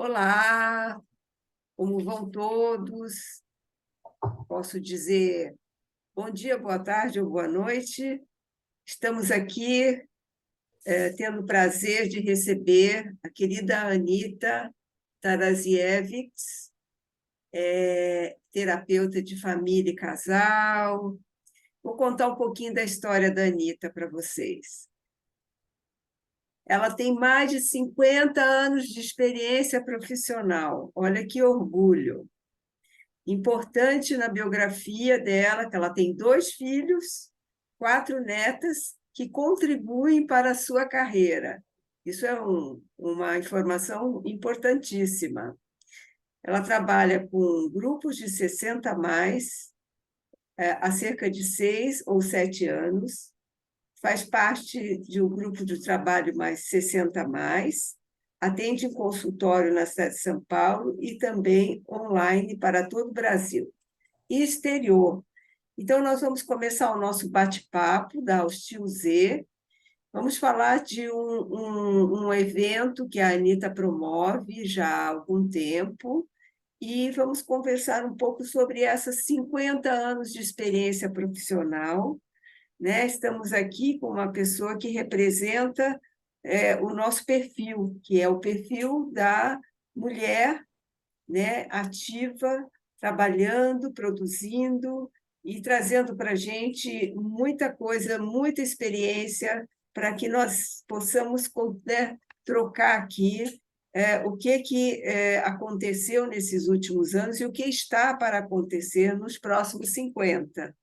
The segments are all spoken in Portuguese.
Olá, como vão todos? Posso dizer bom dia, boa tarde ou boa noite. Estamos aqui tendo o prazer de receber a querida Anita Taraziewicz, terapeuta de família e casal. Vou contar um pouquinho da história da Anita para vocês. Ela tem mais de 50 anos de experiência profissional. Olha que orgulho! Importante na biografia dela, que ela tem 2 filhos, 4 netas, que contribuem para a sua carreira. Isso é uma informação importantíssima. Ela trabalha com grupos de 60 a mais, há cerca de 6 ou 7 anos, faz parte de um grupo de trabalho mais 60 a mais, atende em consultório na cidade de São Paulo e também online para todo o Brasil e exterior. Então, nós vamos começar o nosso bate-papo da Hostil Z. Vamos falar de um evento que a Anita promove já há algum tempo e vamos conversar um pouco sobre essas 50 anos de experiência profissional, né? Estamos aqui com uma pessoa que representa o nosso perfil, que é o perfil da mulher, né, ativa, trabalhando, produzindo e trazendo para a gente muita coisa, muita experiência, para que nós possamos, né, trocar aqui o que aconteceu nesses últimos anos e o que está para acontecer nos próximos 50.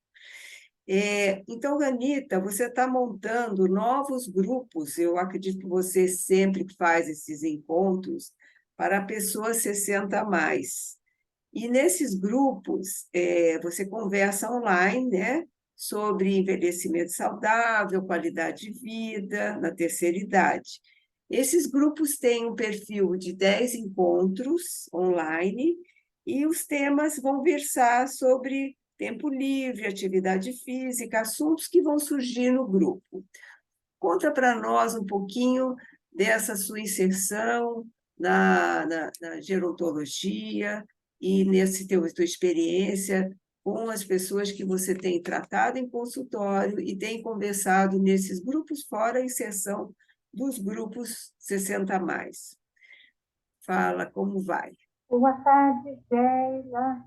Então, Anita, você está montando novos grupos, eu acredito que você sempre faz esses encontros para pessoas 60 a mais. E nesses grupos, você conversa online, né, sobre envelhecimento saudável, qualidade de vida na terceira idade. Esses grupos têm um perfil de 10 encontros online e os temas vão versar sobre tempo livre, atividade física, assuntos que vão surgir no grupo. Conta para nós um pouquinho dessa sua inserção na gerontologia e tua experiência com as pessoas que você tem tratado em consultório e tem conversado nesses grupos, fora a inserção dos grupos 60 a mais. Fala como vai. Boa tarde, Sheila.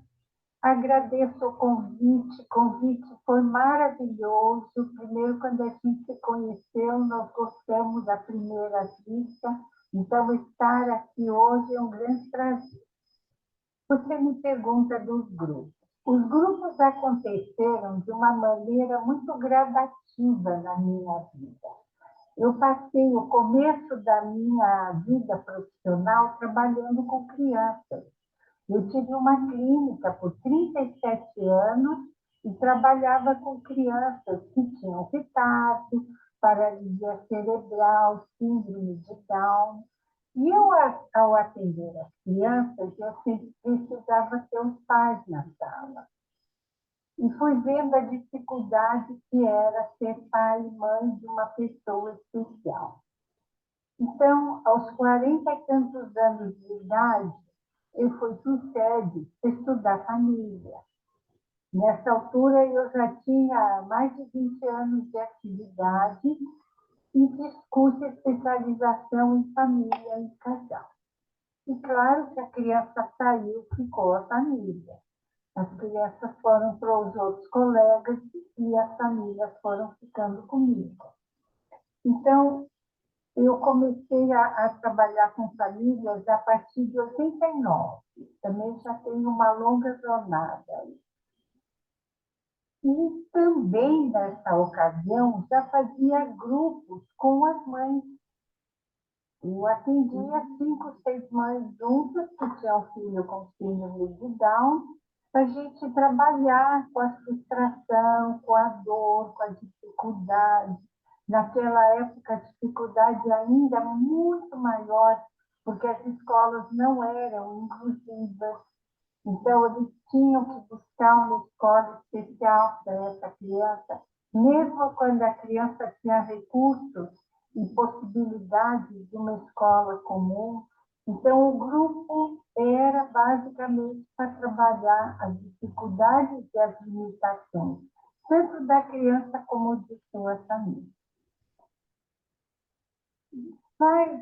Agradeço o convite foi maravilhoso. Primeiro, quando a gente se conheceu, nós gostamos da primeira vista, então estar aqui hoje é um grande prazer. Você me pergunta dos grupos. Os grupos aconteceram de uma maneira muito gradativa na minha vida. Eu passei o começo da minha vida profissional trabalhando com crianças. Eu tive uma clínica por 37 anos e trabalhava com crianças que tinham retardo, paralisia cerebral, síndrome de Down. E eu, ao atender as crianças, eu sempre precisava ter os pais na sala. E fui vendo a dificuldade que era ser pai e mãe de uma pessoa especial. Então, aos 40 e tantos anos de idade, eu fui para o SEDES estudar família. Nessa altura, eu já tinha mais de 20 anos de atividade e fiz curso de especialização em família e casal. E claro que a criança saiu, ficou a família. As crianças foram para os outros colegas e as famílias foram ficando comigo. Então, eu comecei a trabalhar com famílias a partir de 89. Também já tenho uma longa jornada. E também, nessa ocasião, já fazia grupos com as mães. Eu atendia 5, 6 mães juntas, que tinham filho com síndrome de Down, para a gente trabalhar com a frustração, com a dor, com a dificuldade. Naquela época, a dificuldade ainda muito maior, porque as escolas não eram inclusivas. Então, eles tinham que buscar uma escola especial para essa criança, mesmo quando a criança tinha recursos e possibilidades de uma escola comum, Então, o grupo era basicamente para trabalhar as dificuldades e as limitações, tanto da criança como de sua família. Faz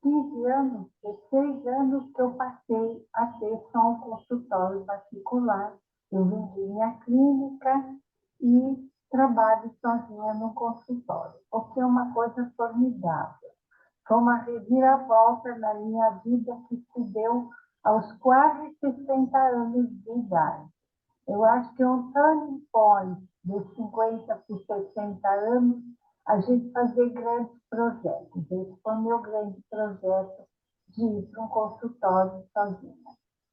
15 anos, 16 anos que eu passei a ter só um consultório particular. Eu vendi minha clínica e trabalho sozinha no consultório, o que é uma coisa formidável. Foi uma reviravolta na minha vida que se deu aos quase 60 anos de idade. Eu acho que um turning point de 50 para 60 anos, a gente fazer grandes projetos. Esse foi o meu grande projeto de ir para um consultório sozinha.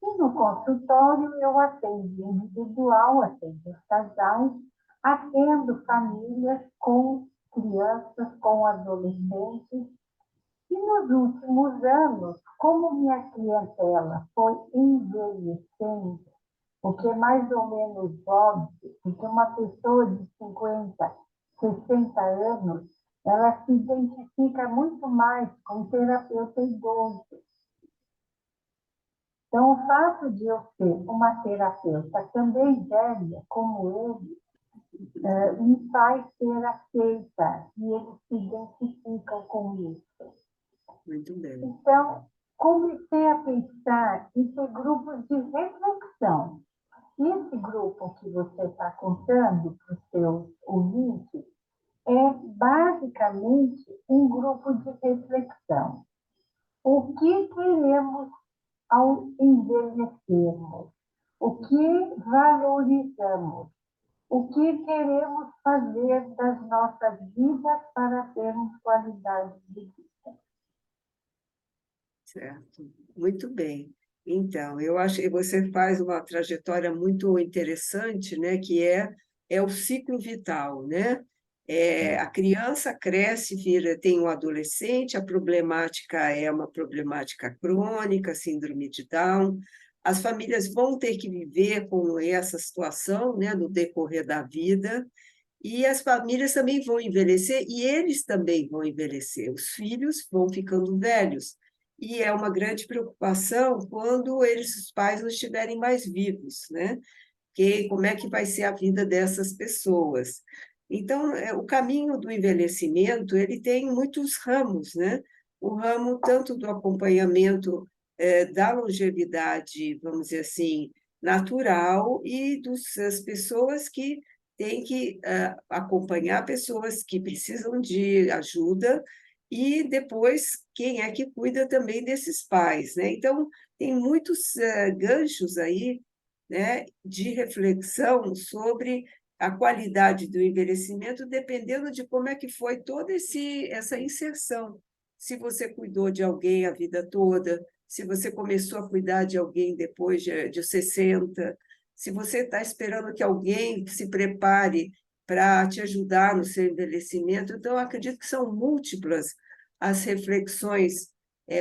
E no consultório eu atendo individual, atendo os casais, atendo famílias com crianças, com adolescentes. E nos últimos anos, como minha clientela foi envelhecendo, o que é mais ou menos óbvio, porque uma pessoa de 50, 60 anos, ela se identifica muito mais com o terapeuta idoso. Então, o fato de eu ser uma terapeuta também velha, como ele, me faz ser aceita e eles se identificam com isso. Muito bem. Então, comecei a pensar em ter grupos de reflexão. Esse grupo que você está contando para os seus ouvintes é basicamente um grupo de reflexão. O que queremos ao envelhecermos? O que valorizamos? O que queremos fazer das nossas vidas para termos qualidade de vida? Certo, muito bem. Então, eu acho que você faz uma trajetória muito interessante, né, que é o ciclo vital, né? A criança cresce, vira, tem um adolescente, a problemática é uma problemática crônica, síndrome de Down. As famílias vão ter que viver com essa situação, né, no decorrer da vida, e as famílias também vão envelhecer e eles também vão envelhecer. Os filhos vão ficando velhos. E é uma grande preocupação quando eles, os pais, não estiverem mais vivos, né? Que, como é que vai ser a vida dessas pessoas? Então, o caminho do envelhecimento, ele tem muitos ramos, né? O ramo tanto do acompanhamento da longevidade, vamos dizer assim, natural, e das pessoas que têm que acompanhar pessoas que precisam de ajuda, e depois quem é que cuida também desses pais, né? Então, tem muitos ganchos aí, né, de reflexão sobre a qualidade do envelhecimento, dependendo de como é que foi toda essa inserção. Se você cuidou de alguém a vida toda, se você começou a cuidar de alguém depois de 60, se você está esperando que alguém se prepare para te ajudar no seu envelhecimento. Então, eu acredito que são múltiplas as reflexões.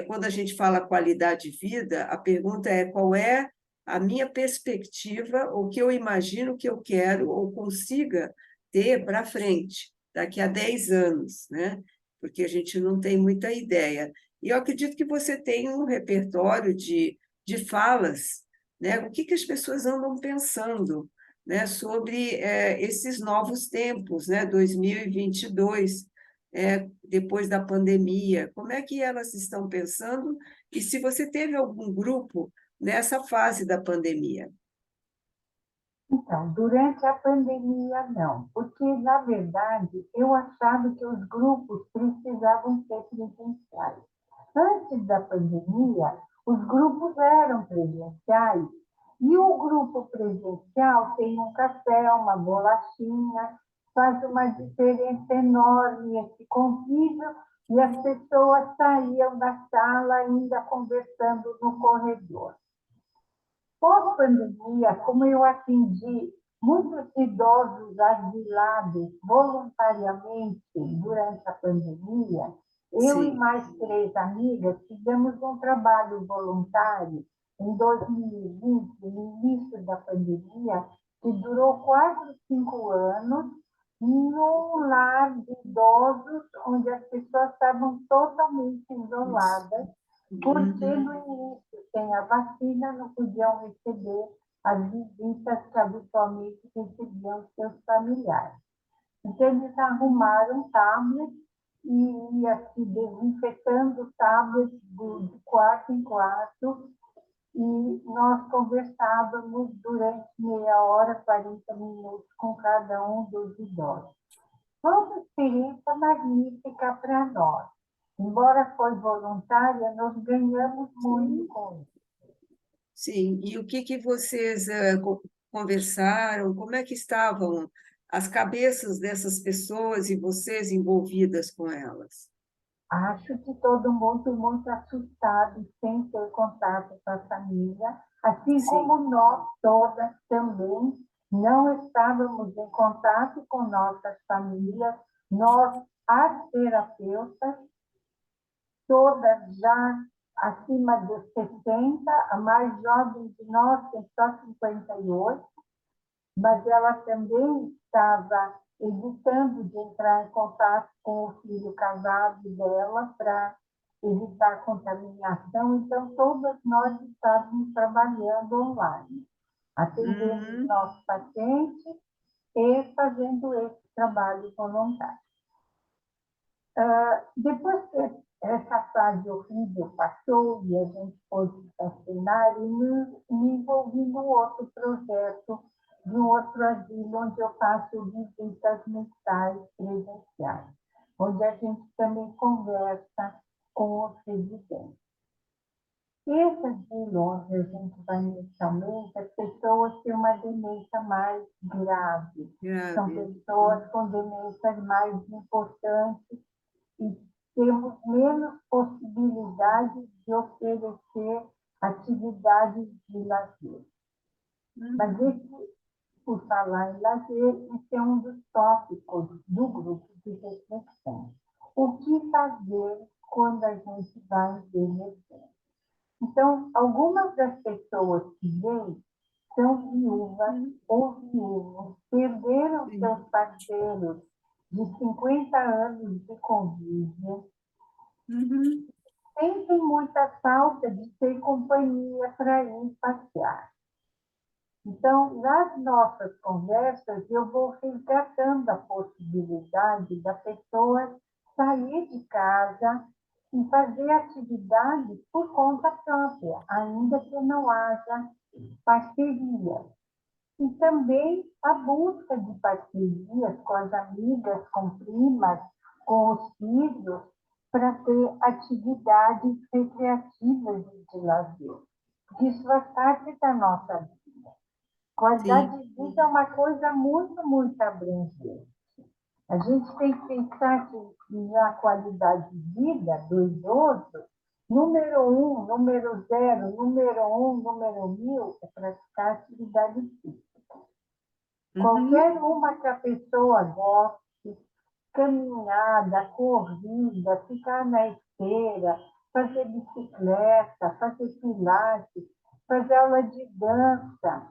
Quando a gente fala qualidade de vida, a pergunta é qual é a minha perspectiva, o que eu imagino que eu quero ou consiga ter para frente, daqui a 10 anos, né? Porque a gente não tem muita ideia. E eu acredito que você tem um repertório de falas, né? O que as pessoas andam pensando, né? Sobre esses novos tempos, né? 2022, depois da pandemia, como é que elas estão pensando? E se você teve algum grupo nessa fase da pandemia. Então, durante a pandemia, não, porque, na verdade, eu achava que os grupos precisavam ser presenciais. Antes da pandemia, os grupos eram presenciais, e o grupo presencial tem um café, uma bolachinha, faz uma diferença enorme esse convívio, e as pessoas saíam da sala ainda conversando no corredor. Pós-pandemia, como eu atendi muitos idosos asilados voluntariamente durante a pandemia, eu e Sim, mais 3 amigas fizemos um trabalho voluntário em 2020, no início da pandemia, que durou 4, 5 anos, num lar de idosos, onde as pessoas estavam totalmente isso. isoladas, porque no início, sem a vacina, não podiam receber as visitas que habitualmente recebiam seus familiares. Então, eles arrumaram tablets e ia se desinfetando tablets de quarto em quarto, e nós conversávamos durante meia hora, 40 minutos com cada um dos idosos. Foi uma experiência magnífica para nós. Embora foi voluntária, nós ganhamos muito com isso. Sim, e o que vocês conversaram? Como é que estavam as cabeças dessas pessoas e vocês envolvidas com elas? Acho que todo mundo muito assustado, sem ter contato com a família, assim Sim. como nós todas também não estávamos em contato com nossas famílias, nós, as terapeutas, todas já acima de 60, a mais jovem de nós tem só 58, mas ela também estava evitando de entrar em contato com o filho casado dela para evitar contaminação. Então, todas nós estávamos trabalhando online, atendendo os nossos pacientes e fazendo esse trabalho voluntário. Depois que essa fase horrível passou e a gente pôde vacinar, e me envolvi num outro projeto, de um outro asilo, onde eu faço visitas mensais presenciais, onde a gente também conversa com os residentes. Esse asilo onde a gente vai inicialmente, as pessoas têm uma demência mais grave. São pessoas com demências mais importantes e temos menos possibilidade de oferecer atividades de lazer. Mas por falar em lazer, esse é um dos tópicos do grupo de reflexão. O que fazer quando a gente vai envelhecer? Então, algumas das pessoas que vêm são viúvas ou viúvos, perderam seus parceiros de 50 anos de convívio, sentem muita falta de ter companhia para ir passear. Então, nas nossas conversas, eu vou resgatando a possibilidade da pessoa sair de casa e fazer atividades por conta própria, ainda que não haja parceria. E também a busca de parcerias com as amigas, com primas, com os filhos, para ter atividades recreativas e de lazer. Isso faz parte da nossa vida. Qualidade de vida é uma coisa muito, muito abrangente. A gente tem que pensar que na qualidade de vida do idoso, número 1, número 0, número 1, número 1000 é praticar atividade física. Qualquer uma que a pessoa goste, caminhada, corrida, ficar na esteira, fazer bicicleta, fazer pilates, fazer aula de dança,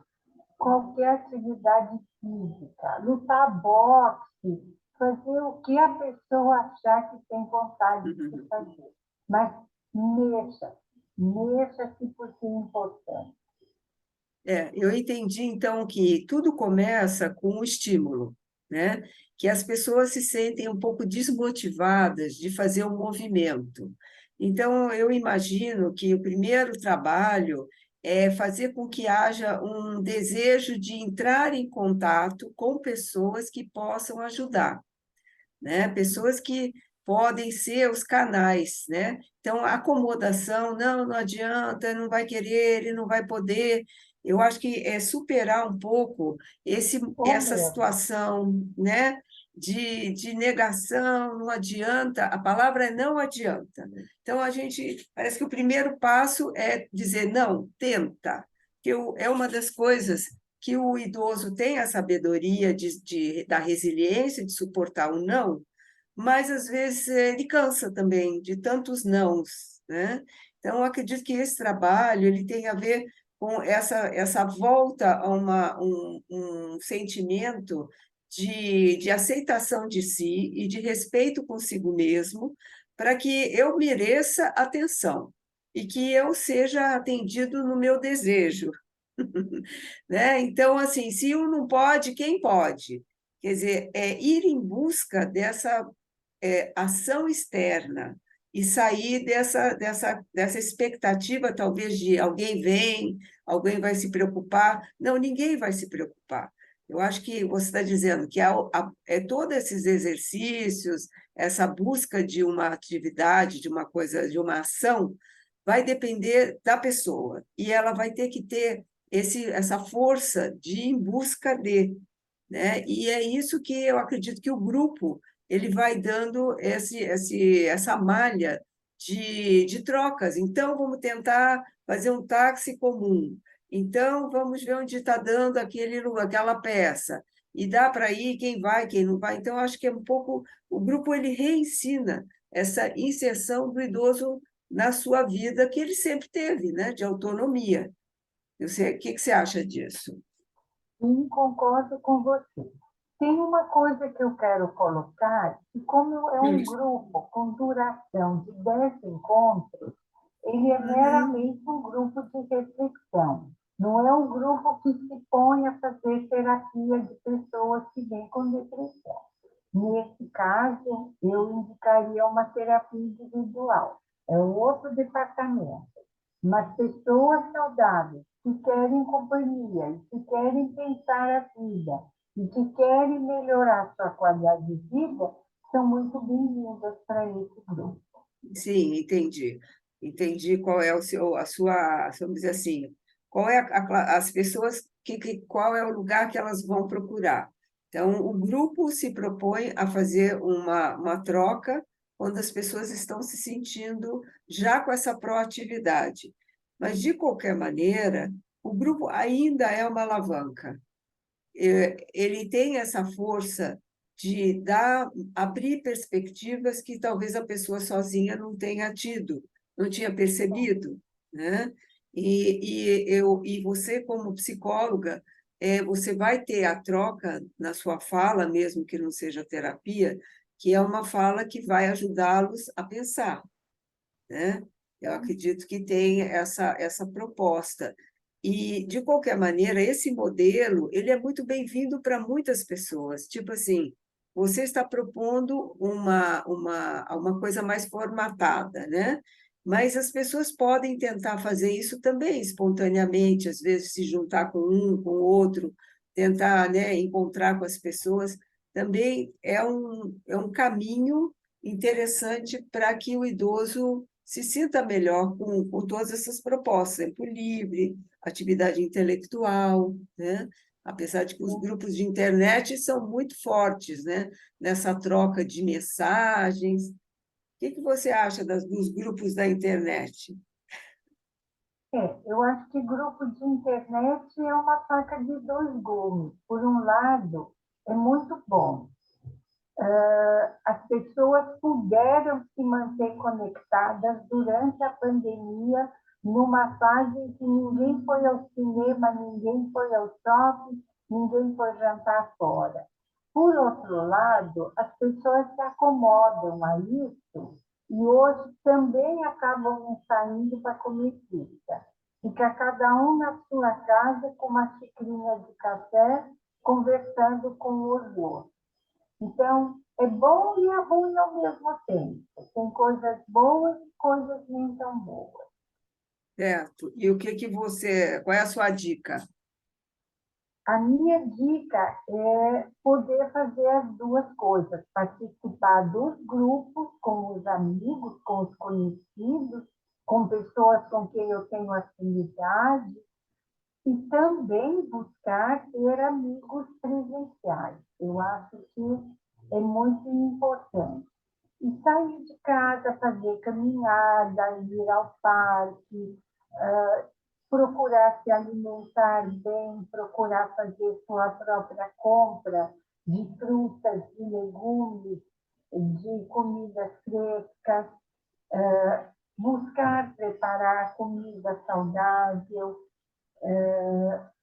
qualquer atividade física, lutar boxe, fazer o que a pessoa achar que tem vontade de fazer. Mas mexa-se porque é importante. Eu entendi, então, que tudo começa com o estímulo, né? Que as pessoas se sentem um pouco desmotivadas de fazer um movimento. Então, eu imagino que o primeiro trabalho é fazer com que haja um desejo de entrar em contato com pessoas que possam ajudar, né? Pessoas que podem ser os canais, né? Então, a acomodação, não adianta, não vai querer, ele não vai poder. Eu acho que é superar um pouco essa situação, né? De negação, não adianta, a palavra é não adianta. Então, parece que o primeiro passo é dizer, não, tenta, é uma das coisas que o idoso tem a sabedoria da resiliência, de suportar o não, mas às vezes ele cansa também de tantos nãos, né? Então, eu acredito que esse trabalho ele tem a ver com essa volta a um sentimento de aceitação de si e de respeito consigo mesmo, para que eu mereça atenção. e que eu seja atendido no meu desejo. Né? Então, assim, se um não pode, quem pode? Quer dizer, é ir em busca dessa ação externa e sair dessa expectativa, talvez, de alguém vem, alguém vai se preocupar. Não, ninguém vai se preocupar. Eu acho que você está dizendo que todos esses exercícios, essa busca de uma atividade, de uma coisa, de uma ação, vai depender da pessoa. E ela vai ter que ter essa força de ir em busca de, né? E é isso que eu acredito que o grupo ele vai dando essa malha de trocas. Então, vamos tentar fazer um táxi comum. Então, vamos ver onde está dando aquela peça. E dá para ir quem vai, quem não vai. Então, acho que é um pouco... O grupo ele reensina essa inserção do idoso na sua vida que ele sempre teve, né? De autonomia. O que você acha disso? Sim, concordo com você. Tem uma coisa que eu quero colocar, que como é um grupo com duração de 10 encontros, ele é Uhum. meramente um grupo de reflexão. Não é um grupo que se põe a fazer terapia de pessoas que vêm com depressão. Nesse caso, eu indicaria uma terapia individual. É outro departamento. Mas pessoas saudáveis que querem companhia e que querem pensar a vida e que querem melhorar sua qualidade de vida são muito bem-vindas para esse grupo. Sim, entendi. Entendi qual é a sua, vamos dizer assim, qual é as pessoas qual é o lugar que elas vão procurar. Então, o grupo se propõe a fazer uma troca quando as pessoas estão se sentindo já com essa proatividade. Mas, de qualquer maneira, o grupo ainda é uma alavanca. Ele tem essa força de abrir perspectivas que talvez a pessoa sozinha não tenha tido, não tinha percebido, né? E você, como psicóloga, você vai ter a troca na sua fala, mesmo que não seja terapia, que é uma fala que vai ajudá-los a pensar, né? Eu acredito que tem essa proposta. E, de qualquer maneira, esse modelo ele é muito bem-vindo para muitas pessoas. Tipo assim, você está propondo uma coisa mais formatada, né? Mas as pessoas podem tentar fazer isso também espontaneamente, às vezes se juntar com um, com o outro, tentar, né, encontrar com as pessoas. Também é um caminho interessante para que o idoso se sinta melhor com todas essas propostas, tempo livre, atividade intelectual, né? Apesar de que os grupos de internet são muito fortes, né? Nessa troca de mensagens. O que você acha dos grupos da internet? Eu acho que grupo de internet é uma faca de dois gumes. Por um lado, é muito bom. As pessoas puderam se manter conectadas durante a pandemia, numa fase em que ninguém foi ao cinema, ninguém foi ao shopping, ninguém foi jantar fora. Por outro lado, as pessoas se acomodam a isso e hoje também acabam saindo para comer pizza. Fica cada um na sua casa com uma xicrinha de café, conversando com os outros. Então, é bom e é ruim ao mesmo tempo. Tem coisas boas e coisas nem tão boas. Certo. E qual é a sua dica? A minha dica é poder fazer as duas coisas, participar dos grupos com os amigos, com os conhecidos, com pessoas com quem eu tenho afinidade, e também buscar ter amigos presenciais. Eu acho que é muito importante. E sair de casa, fazer caminhada, ir ao parque, procurar se alimentar bem, procurar fazer sua própria compra de frutas, de legumes, de comidas frescas, buscar preparar comida saudável,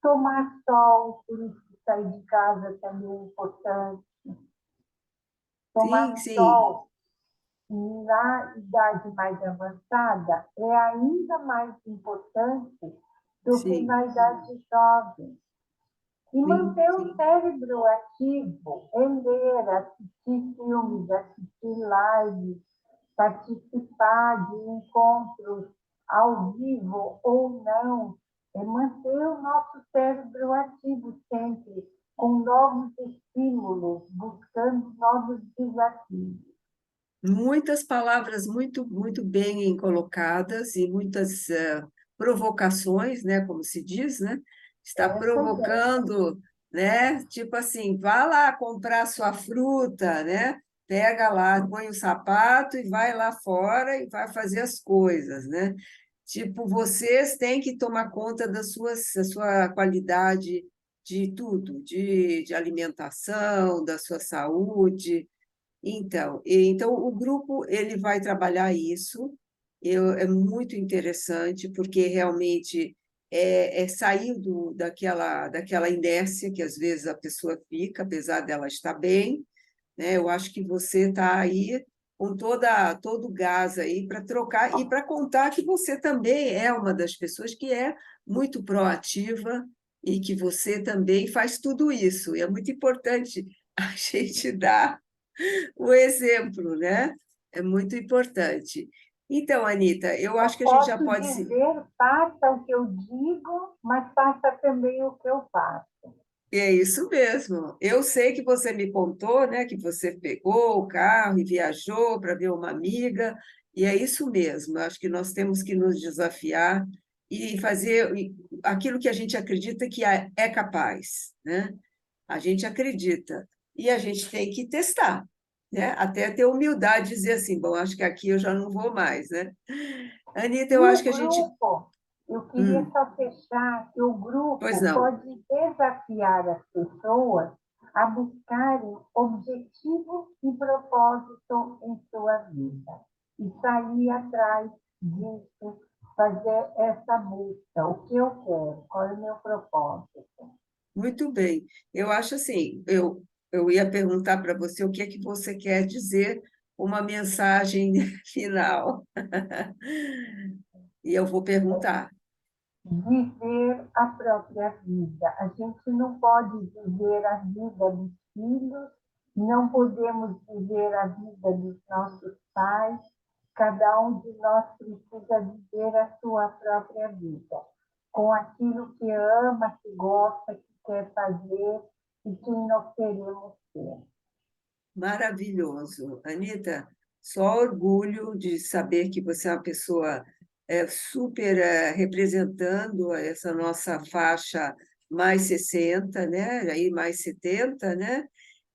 tomar sol, por isso que sair de casa também é importante, Sim, tomar sim. sol E na idade mais avançada, é ainda mais importante do que Sim, na idade jovem. E sim, manter o sim. cérebro ativo, em ler, assistir filmes, assistir lives, participar de encontros ao vivo ou não, é manter o nosso cérebro ativo sempre, com novos estímulos, buscando novos desafios. Muitas palavras muito bem colocadas e muitas provocações, né, como se diz, né? Está Essa ideia. provocando, né? Tipo assim, vá lá comprar sua fruta, né? Pega lá, põe o sapato e vai lá fora e vai fazer as coisas, né? Tipo, vocês têm que tomar conta da sua qualidade de tudo, de alimentação, da sua saúde. Então, o grupo ele vai trabalhar isso. É muito interessante, porque realmente é sair daquela inércia que às vezes a pessoa fica, apesar dela estar bem, né? Eu acho que você está aí com todo o gás aí para trocar e para contar que você também é uma das pessoas que é muito proativa e que você também faz tudo isso. E é muito importante a gente dar o exemplo, né? É muito importante. Então, Anita, eu Eu acho que a gente já posso pode se. dizer, faça o que eu digo, mas faça também o que eu faço. É isso mesmo. Eu sei que você me contou, né, que você pegou o carro e viajou para ver uma amiga, e é isso mesmo. Eu acho que nós temos que nos desafiar e fazer aquilo que a gente acredita que é capaz, né? A gente acredita e a gente tem que testar, né? Até ter humildade de dizer assim, bom, acho que aqui eu já não vou mais, né? Anitta, E eu o acho que a gente. grupo, eu queria Hum, só fechar que o pois grupo não. pode desafiar as pessoas a buscarem objetivos e propósito em sua vida e sair atrás disso, fazer essa busca, o que eu quero, qual é o meu propósito. Muito bem. Eu acho assim, eu ia perguntar para você o que é que você quer dizer, uma mensagem final. E eu vou perguntar. Viver a própria vida. A gente não pode viver a vida dos filhos, não podemos viver a vida dos nossos pais. Cada um de nós precisa viver a sua própria vida, com aquilo que ama, que gosta, que quer fazer e que nós queremos ser. Maravilhoso. Anita, só orgulho de saber que você é uma pessoa super representando essa nossa faixa mais 60, né? Aí mais 70, né?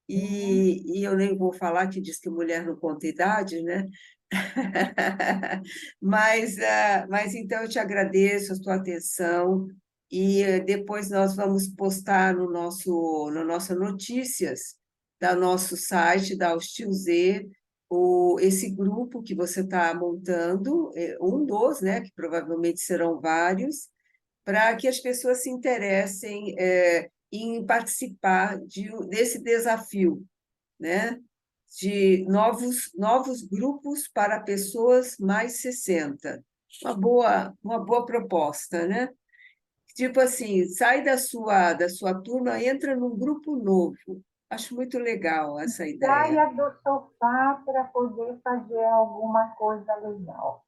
E eu nem vou falar que diz que mulher não conta idade, né? Mas então eu te agradeço a tua atenção e depois nós vamos postar no nossa notícias da nosso site da Hostil Z esse grupo que você está montando, um dos, né, que provavelmente serão vários, para que as pessoas se interessem em participar desse desafio, né? De novos grupos para pessoas mais 60. Uma boa proposta, né? Tipo assim, sai da sua turma, entra num grupo novo. Acho muito legal essa ideia. Saia do sofá para poder fazer alguma coisa legal.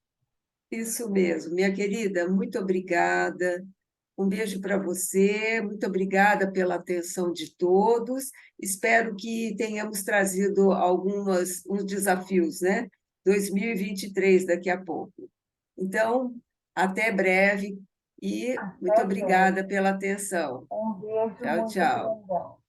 Isso mesmo, minha querida, muito obrigada. Um beijo para você, muito obrigada pela atenção de todos. Espero que tenhamos trazido uns desafios, né? 2023 daqui a pouco. Então, até breve e muito Até breve. obrigada pela atenção. Um beijo Tchau, muito tchau. grandão.